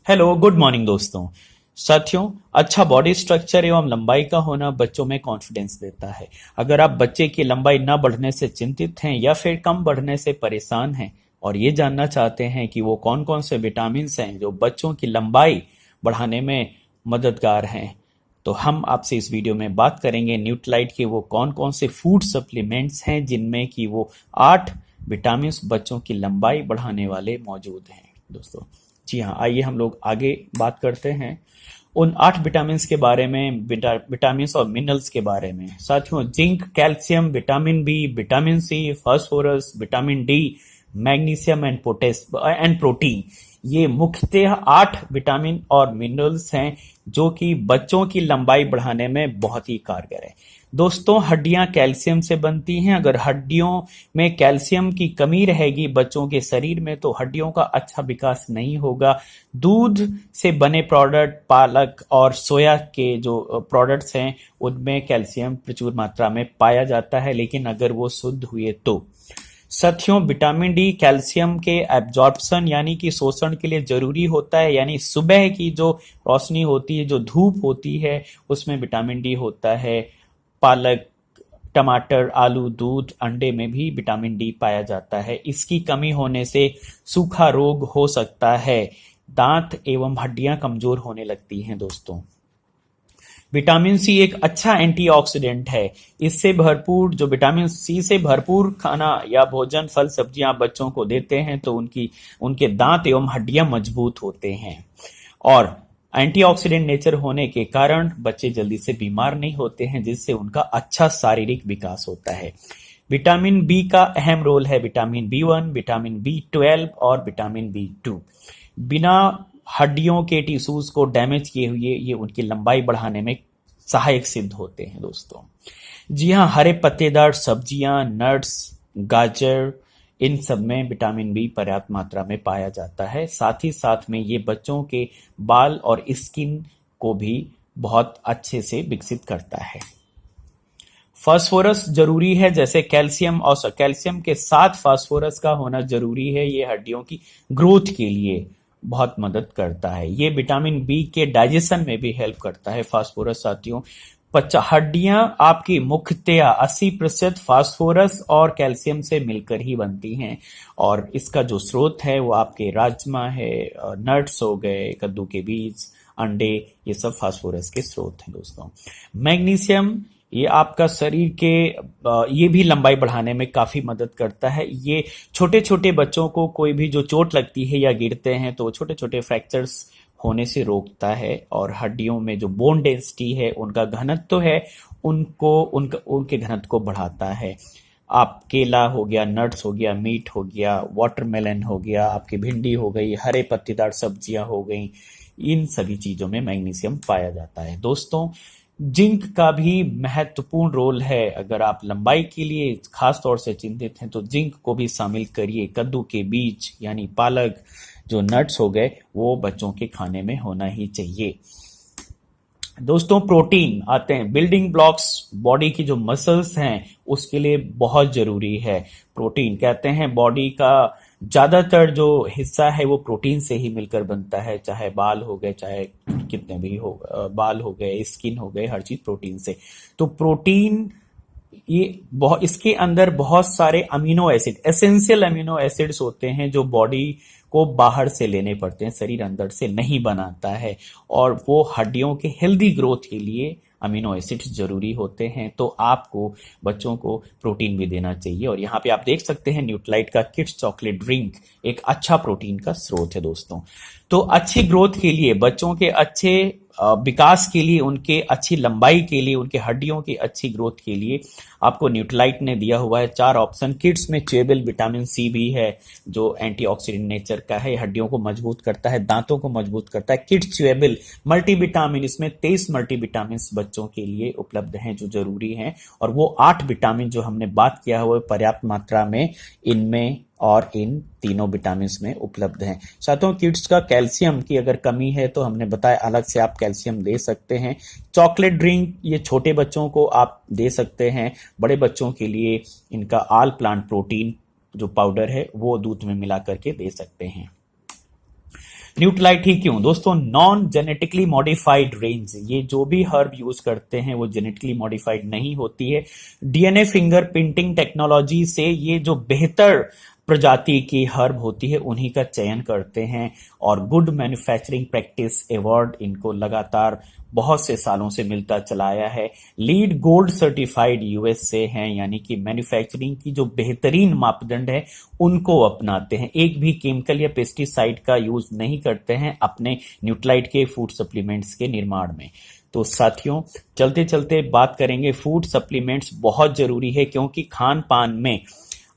Hello, good morning दोस्तों। साथियों, अच्छा बॉडी स्ट्रक्चर एवं लंबाई का होना बच्चों में कॉन्फिडेंस देता है। अगर आप बच्चे की लंबाई न बढ़ने से चिंतित हैं या फिर कम बढ़ने से परेशान हैं और ये जानना चाहते हैं कि वो कौन कौन से विटामिन हैं जो बच्चों की लंबाई बढ़ाने में मददगार हैं, तो हम आपसे इस वीडियो में बात करेंगे न्यूट्रालाइट के वो कौन कौन से फूड सप्लीमेंट्स हैं जिनमें कि वो 8 विटामिन बच्चों की लंबाई बढ़ाने वाले मौजूद हैं दोस्तों। जी हाँ, आइए हम लोग आगे बात करते हैं उन 8 विटामिन के बारे में, विटामिन और मिनरल्स के बारे में। साथियों, zinc, calcium, vitamin B, vitamin C, phosphorus, vitamin D, magnesium and protein, ये मुख्यतः 8 विटामिन और मिनरल्स हैं जो कि बच्चों की लंबाई बढ़ाने में बहुत ही कारगर है। दोस्तों, हड्डियां कैल्शियम से बनती हैं। अगर हड्डियों में कैल्शियम की कमी रहेगी बच्चों के शरीर में तो हड्डियों का अच्छा विकास नहीं होगा। दूध से बने प्रोडक्ट, पालक और सोया के जो प्रोडक्ट्स हैं उनमें कैल्शियम प्रचुर मात्रा में पाया जाता है, लेकिन अगर वो शुद्ध हुए तो। साथियों, विटामिन डी कैल्शियम के एब्जॉर्प्शन यानी कि शोषण के लिए जरूरी होता है। यानी सुबह की जो रोशनी होती है, जो धूप होती है, उसमें विटामिन डी होता है। पालक, टमाटर, आलू, दूध, अंडे में भी विटामिन डी पाया जाता है। इसकी कमी होने से सूखा रोग हो सकता है। दांत एवं हड्डियां कमजोर होने लगती हैं दोस्तों। विटामिन सी एक अच्छा एंटीऑक्सीडेंट है। इससे भरपूर जो विटामिन सी से भरपूर खाना या भोजन, फल सब्जियां आप बच्चों को देते हैं तो उनके दांत एवं हड्डियां मजबूत होते हैं। और एंटीऑक्सीडेंट नेचर होने के कारण बच्चे जल्दी से बीमार नहीं होते हैं, जिससे उनका अच्छा शारीरिक विकास होता है। विटामिन बी का अहम रोल है। विटामिन बी 1, विटामिन बी 12 और विटामिन बी 2 बिना हड्डियों के टिश्यूज को डैमेज किए हुए ये उनकी लंबाई बढ़ाने में सहायक सिद्ध होते हैं दोस्तों। जी हाँ, हरे पत्तेदार सब्जियां, नट्स, गाजर, इन सब में विटामिन बी पर्याप्त मात्रा में पाया जाता है। साथ ही साथ में ये बच्चों के बाल और स्किन को भी बहुत अच्छे से विकसित करता है। फास्फोरस जरूरी है, जैसे कैल्शियम और कैल्शियम के साथ फास्फोरस का होना जरूरी है। ये हड्डियों की ग्रोथ के लिए बहुत मदद करता है। ये विटामिन बी के डाइजेशन में भी हेल्प करता है फास्फोरस। साथियों, हड्डियां आपकी मुख्यतया 80% फास्फोरस और कैल्शियम से मिलकर ही बनती हैं, और इसका जो स्रोत है वो आपके राजमा है, नट्स हो गए, कद्दू के बीज, अंडे, ये सब फास्फोरस के स्रोत हैं दोस्तों। मैग्नीशियम, ये आपका शरीर के ये भी लंबाई बढ़ाने में काफी मदद करता है। ये छोटे छोटे बच्चों को कोई भी जो चोट लगती है या गिरते हैं तो छोटे छोटे फ्रैक्चर्स होने से रोकता है, और हड्डियों में जो बोन डेंसिटी है, उनका घनत्व है, उनके घनत्व को बढ़ाता है। आप केला हो गया, नट्स हो गया, मीट हो गया, वाटरमेलन हो गया, आपकी भिंडी हो गई, हरे पत्तेदार सब्जियां हो गई, इन सभी चीजों में मैग्नीशियम पाया जाता है दोस्तों। जिंक का भी महत्वपूर्ण रोल है। अगर आप लंबाई के लिए खास तौर से चिंतित हैं तो जिंक को भी शामिल करिए। कद्दू के बीज यानी पालक, जो नट्स हो गए, वो बच्चों के खाने में होना ही चाहिए दोस्तों। प्रोटीन आते हैं, बिल्डिंग ब्लॉक्स बॉडी की जो मसल्स हैं उसके लिए बहुत जरूरी है। प्रोटीन कहते हैं बॉडी का ज्यादातर जो हिस्सा है वो प्रोटीन से ही मिलकर बनता है, चाहे बाल हो गए, चाहे कितने भी हो, बाल हो गए, स्किन हो गए, हर चीज प्रोटीन से। तो प्रोटीन, ये बहुत, इसके अंदर बहुत सारे amino acid, essential amino acids होते हैं जो बॉडी को बाहर से लेने पड़ते हैं, शरीर अंदर से नहीं बनाता है, और वो हड्डियों के हेल्दी ग्रोथ के लिए अमीनो एसिड्स जरूरी होते हैं। तो आपको बच्चों को प्रोटीन भी देना चाहिए, और यहाँ पे आप देख सकते हैं न्यूट्रालाइट का किड्स चॉकलेट ड्रिंक एक अच्छा प्रोटीन का स्रोत है दोस्तों। तो अच्छी ग्रोथ के लिए, बच्चों के अच्छे विकास के लिए, उनके अच्छी लंबाई के लिए, उनके हड्डियों की अच्छी ग्रोथ के लिए आपको न्यूट्रालाइट ने दिया हुआ है 4 ऑप्शन। किड्स में च्यूएबल विटामिन सी भी है जो एंटीऑक्सीडेंट नेचर का है, हड्डियों को मजबूत करता है, दांतों को मजबूत करता है। किड्स च्यूएबल मल्टीविटामिन, इसमें 23 मल्टीविटामिन बच्चों के लिए उपलब्ध हैं जो जरूरी हैं, और वो 8 विटामिन जो हमने बात किया है वो पर्याप्त मात्रा में इनमें और इन तीनों विटामिन में उपलब्ध हैं। साथियों, किड्स का कैल्शियम की अगर कमी है तो हमने बताया अलग से आप कैल्शियम दे सकते हैं। चॉकलेट ड्रिंक ये छोटे बच्चों को आप दे सकते हैं। बड़े बच्चों के लिए इनका आल प्लांट प्रोटीन जो पाउडर है वो दूध में मिला करके दे सकते हैं। न्यूट्रालाइट ही क्यों दोस्तों? नॉन जेनेटिकली मॉडिफाइड रेंज, ये जो भी हर्ब यूज करते हैं वो जेनेटिकली मॉडिफाइड नहीं होती है। डीएनए फिंगरप्रिंटिंग टेक्नोलॉजी से ये जो बेहतर प्रजाति की हर्ब होती है उन्हीं का चयन करते हैं, और गुड मैन्युफैक्चरिंग प्रैक्टिस अवार्ड इनको लगातार बहुत से सालों से मिलता चला आया है। लीड गोल्ड सर्टिफाइड यूएस से हैं, यानी कि मैन्युफैक्चरिंग की जो बेहतरीन मापदंड है उनको अपनाते हैं। एक भी केमिकल या पेस्टिसाइड का यूज नहीं करते हैं अपने न्यूट्रालाइट के फूड सप्लीमेंट्स के निर्माण में। तो साथियों, चलते चलते बात करेंगे, फूड सप्लीमेंट्स बहुत जरूरी है क्योंकि खान पान में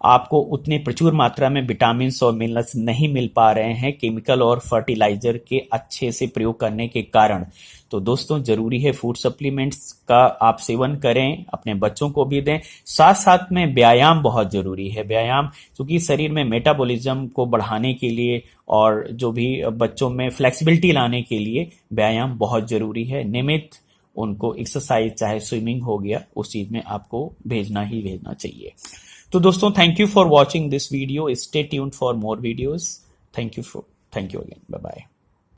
आपको उतने प्रचुर मात्रा में विटामिन और मिनरल्स नहीं मिल पा रहे हैं केमिकल और फर्टिलाइजर के अच्छे से प्रयोग करने के कारण। तो दोस्तों, जरूरी है फूड सप्लीमेंट्स का आप सेवन करें, अपने बच्चों को भी दें। साथ साथ में व्यायाम बहुत जरूरी है। व्यायाम क्योंकि शरीर में मेटाबॉलिज्म को बढ़ाने के लिए और जो भी बच्चों में फ्लेक्सिबिलिटी लाने के लिए व्यायाम बहुत जरूरी है। नियमित उनको एक्सरसाइज, चाहे स्विमिंग हो गया, उस चीज में आपको भेजना ही भेजना चाहिए। तो दोस्तों, thank you for watching this video. Stay tuned for more videos. Thank you again. Bye bye.